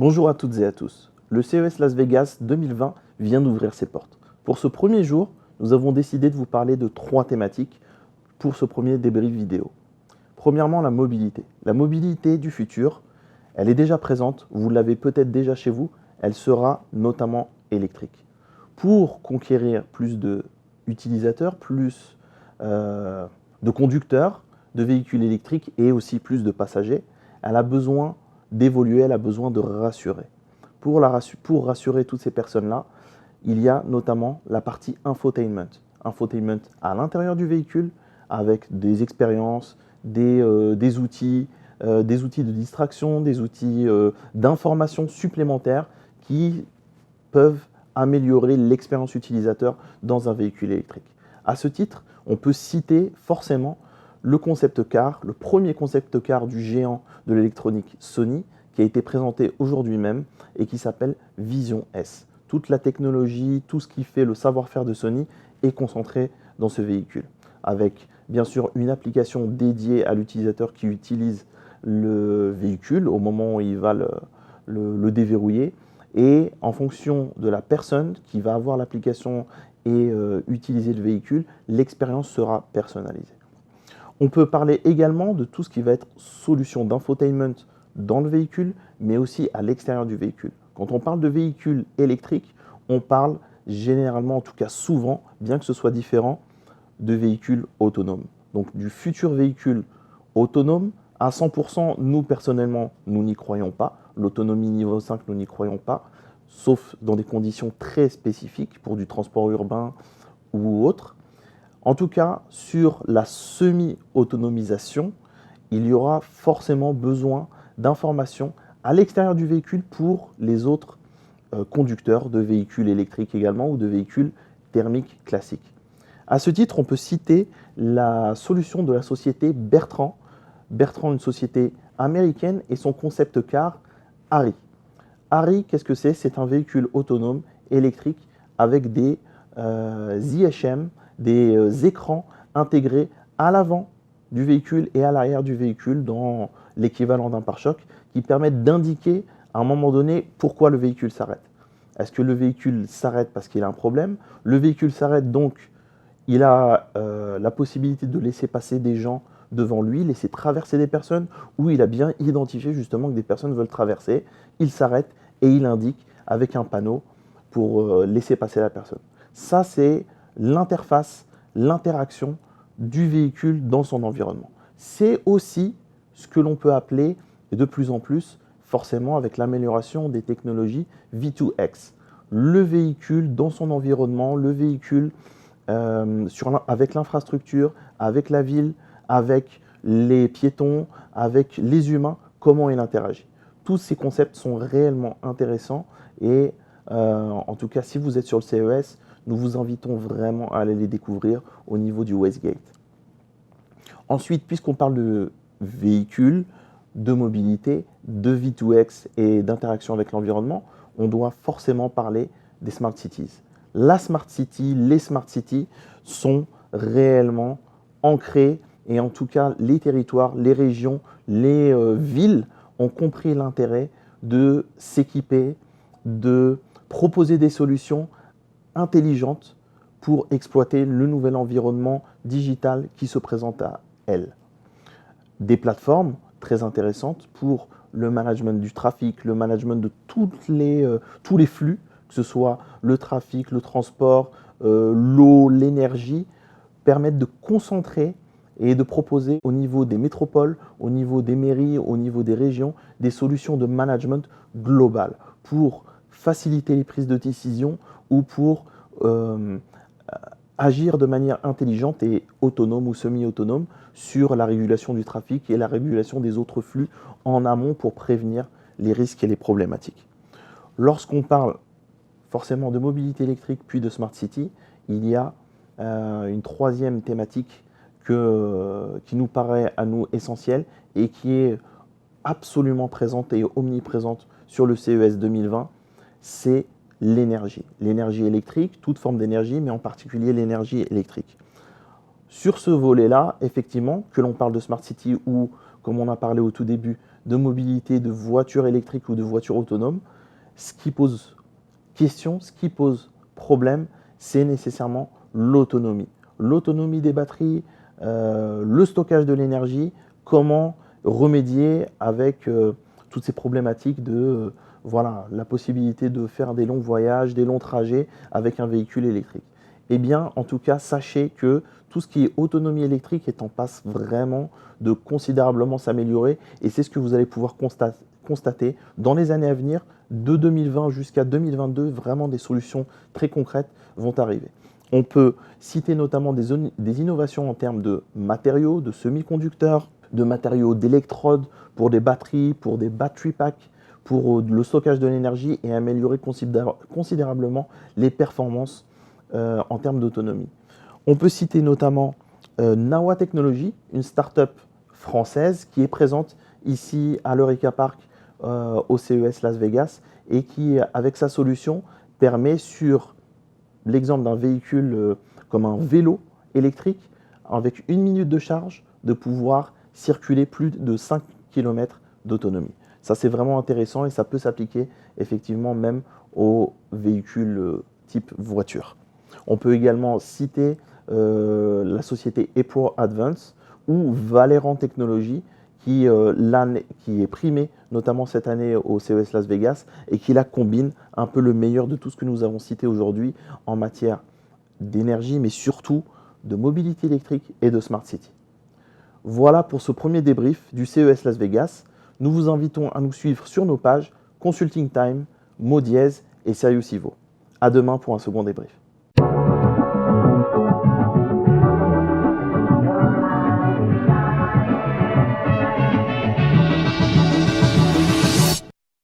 Bonjour à toutes et à tous. Le CES Las Vegas 2020 vient d'ouvrir ses portes. Pour ce premier jour, nous avons décidé de vous parler de 3 thématiques pour ce premier débrief vidéo. Premièrement, la mobilité. La mobilité du futur, elle est déjà présente, vous l'avez peut-être déjà chez vous, elle sera notamment électrique. Pour conquérir plus d'utilisateurs, plus de conducteurs de véhicules électriques et aussi plus de passagers, elle a besoin d'évoluer, elle a besoin de rassurer. Pour rassurer toutes ces personnes-là, il y a notamment la partie infotainment. Infotainment à l'intérieur du véhicule avec des expériences, des outils de distraction, des outils d'information supplémentaires qui peuvent améliorer l'expérience utilisateur dans un véhicule électrique. À ce titre, on peut citer forcément le concept car, le premier concept car du géant de l'électronique Sony, qui a été présenté aujourd'hui même et qui s'appelle Vision S. Toute la technologie, tout ce qui fait le savoir-faire de Sony est concentré dans ce véhicule, avec bien sûr une application dédiée à l'utilisateur qui utilise le véhicule au moment où il va le déverrouiller, et en fonction de la personne qui va avoir l'application et utiliser le véhicule, l'expérience sera personnalisée. On peut parler également de tout ce qui va être solution d'infotainment dans le véhicule, mais aussi à l'extérieur du véhicule. Quand on parle de véhicules électriques, on parle généralement, en tout cas souvent, bien que ce soit différent, de véhicules autonomes. Donc du futur véhicule autonome, à 100%, nous personnellement, nous n'y croyons pas. L'autonomie niveau 5, nous n'y croyons pas, sauf dans des conditions très spécifiques pour du transport urbain ou autre. En tout cas, sur la semi-autonomisation, il y aura forcément besoin d'informations à l'extérieur du véhicule pour les autres conducteurs de véhicules électriques également ou de véhicules thermiques classiques. À ce titre, on peut citer la solution de la société Bertrand. Bertrand, une société américaine, et son concept car Harry. Harry, qu'est-ce que c'est? C'est un véhicule autonome électrique avec des IHM, des écrans intégrés à l'avant du véhicule et à l'arrière du véhicule dans l'équivalent d'un pare-choc qui permettent d'indiquer à un moment donné pourquoi le véhicule s'arrête. Est-ce que le véhicule s'arrête parce qu'il a un problème? Le véhicule s'arrête donc, il a la possibilité de laisser passer des gens devant lui, laisser traverser des personnes, ou il a bien identifié justement que des personnes veulent traverser, il s'arrête et il indique avec un panneau pour laisser passer la personne. Ça, c'est l'interface, l'interaction du véhicule dans son environnement. C'est aussi ce que l'on peut appeler de plus en plus, forcément avec l'amélioration des technologies V2X. Le véhicule dans son environnement, le véhicule avec l'infrastructure, avec la ville, avec les piétons, avec les humains, comment il interagit. Tous ces concepts sont réellement intéressants et en tout cas, si vous êtes sur le CES, nous vous invitons vraiment à aller les découvrir au niveau du Westgate. Ensuite, puisqu'on parle de véhicules, de mobilité, de V2X et d'interaction avec l'environnement, on doit forcément parler des Smart Cities. La Smart City, les Smart Cities sont réellement ancrés, et en tout cas les territoires, les régions, les villes ont compris l'intérêt de s'équiper, de proposer des solutions intelligentes pour exploiter le nouvel environnement digital qui se présente à elles. Des plateformes très intéressantes pour le management du trafic, le management de tous les flux, que ce soit le trafic, le transport, l'eau, l'énergie, permettent de concentrer et de proposer au niveau des métropoles, au niveau des mairies, au niveau des régions, des solutions de management global pour faciliter les prises de décision ou pour agir de manière intelligente et autonome ou semi-autonome sur la régulation du trafic et la régulation des autres flux en amont pour prévenir les risques et les problématiques. Lorsqu'on parle forcément de mobilité électrique puis de Smart City, il y a une troisième thématique qui nous paraît à nous essentielle et qui est absolument présente et omniprésente sur le CES 2020, c'est l'énergie. L'énergie électrique, toute forme d'énergie, mais en particulier l'énergie électrique. Sur ce volet-là, effectivement, que l'on parle de Smart City ou, comme on a parlé au tout début, de mobilité, de voitures électriques ou de voitures autonomes, ce qui pose question, ce qui pose problème, c'est nécessairement l'autonomie. L'autonomie des batteries, le stockage de l'énergie, comment remédier avec toutes ces problématiques de voilà, la possibilité de faire des longs voyages, des longs trajets avec un véhicule électrique. Eh bien, en tout cas, sachez que tout ce qui est autonomie électrique est en passe vraiment de considérablement s'améliorer et c'est ce que vous allez pouvoir constater dans les années à venir, de 2020 jusqu'à 2022, vraiment des solutions très concrètes vont arriver. On peut citer notamment des innovations en termes de matériaux, de semi-conducteurs, de matériaux d'électrodes pour des batteries, pour des battery packs, pour le stockage de l'énergie et améliorer considérablement les performances en termes d'autonomie. On peut citer notamment Nawa Technologies, une start-up française qui est présente ici à l'Eureka Park au CES Las Vegas et qui, avec sa solution, permet sur l'exemple d'un véhicule comme un vélo électrique, avec 1 minute de charge, de pouvoir circuler plus de 5 km d'autonomie. Ça, c'est vraiment intéressant et ça peut s'appliquer effectivement même aux véhicules type voiture. On peut également citer la société ePro Advance ou Valorant Technologies qui est primée notamment cette année au CES Las Vegas et qui là combine un peu le meilleur de tout ce que nous avons cité aujourd'hui en matière d'énergie mais surtout de mobilité électrique et de Smart City. Voilà pour ce premier débrief du CES Las Vegas. Nous vous invitons à nous suivre sur nos pages Consulting Time, Mot Dièse et Serious Evo. À demain pour un second débrief.